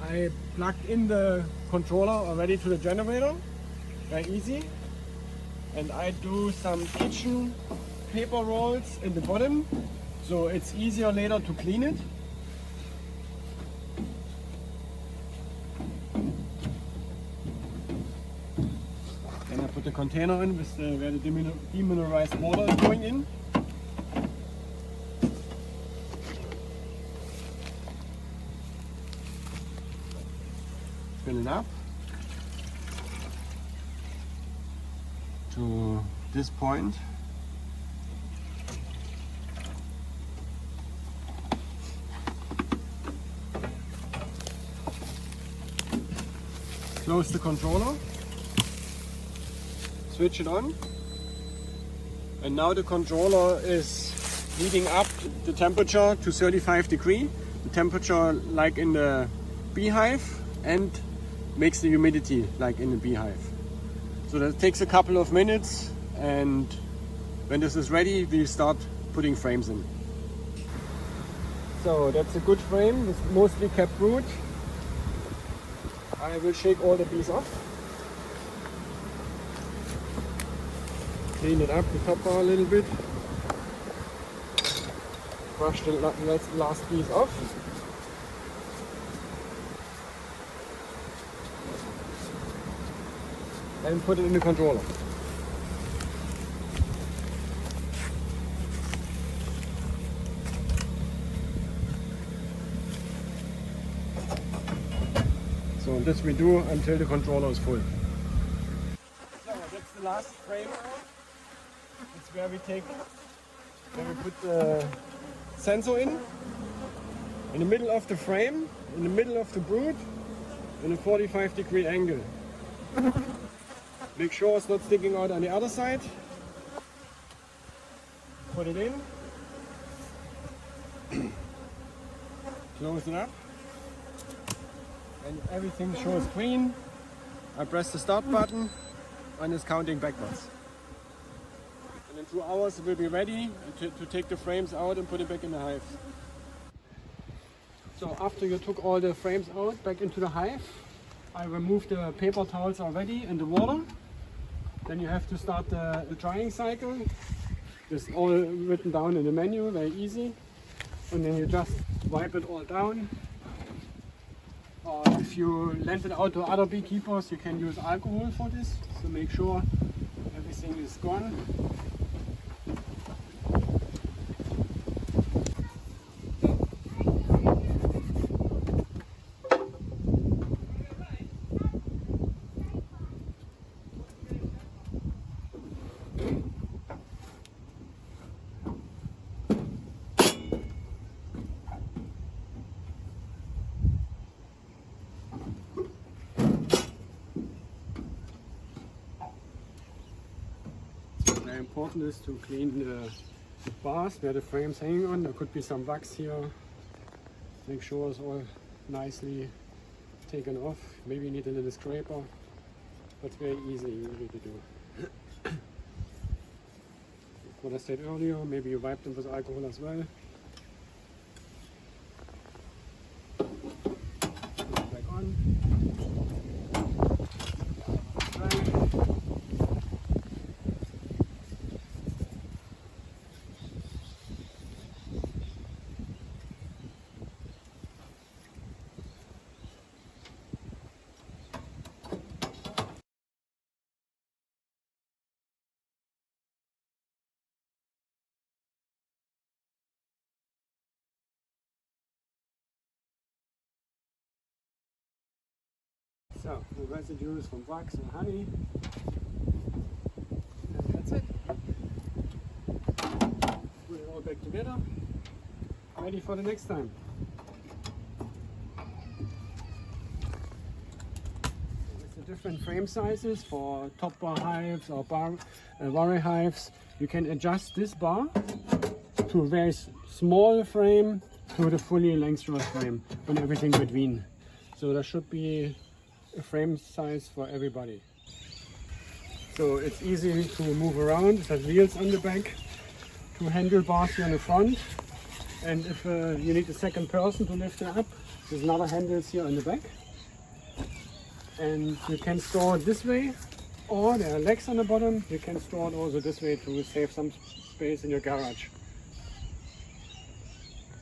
I plugged in the controller already to the generator, very easy. And I do some kitchen paper rolls in the bottom, so it's easier later to clean it. Then I put the container in with where the demineralized water is going in. Fill it up to this point. Close the controller, switch it on, and now the controller is heating up the temperature to 35 degrees, the temperature like in the beehive, and makes the humidity like in the beehive. So that takes a couple of minutes, and when this is ready, we start putting frames in. So that's a good frame with mostly kept brood. I will shake all the bees off. Clean it up the top bar a little bit. Brush the last bees off. And put it in the controller. So this we do until the controller is full. So that's the last frame out. It's where we put the sensor in the middle of the frame, in the middle of the brood, in a 45-degree angle. Make sure it's not sticking out on the other side. Put it in. Close it up. And everything shows green. I press the start button and it's counting backwards. And in 2 hours it will be ready to take the frames out and put it back in the hive. So after you took all the frames out back into the hive, I removed the paper towels already in the water. Then you have to start the drying cycle. It's all written down in the menu, very easy. And then you just wipe it all down. Or if you lend it out to other beekeepers, you can use alcohol for this. So make sure everything is gone. Very important is to clean the bars where the frame's hanging on. There could be some wax here. Make sure it's all nicely taken off. Maybe you need a little scraper, but it's very easy to do. What I said earlier, maybe you wipe them with alcohol as well. Back on. So, the residues from wax and honey. And that's it. Put it all back together. Ready for the next time. With the different frame sizes for top bar hives or Varroa hives, you can adjust this bar to a very small frame to the fully lengthwise frame and everything between. So there should be a frame size for everybody. So it's easy to move around. It has wheels on the back, 2 handlebars here on the front, And if you need a second person to lift it up, there's another handles here on the back. And you can store it this way, or there are legs on the bottom. You can store it also this way to save some space in your garage.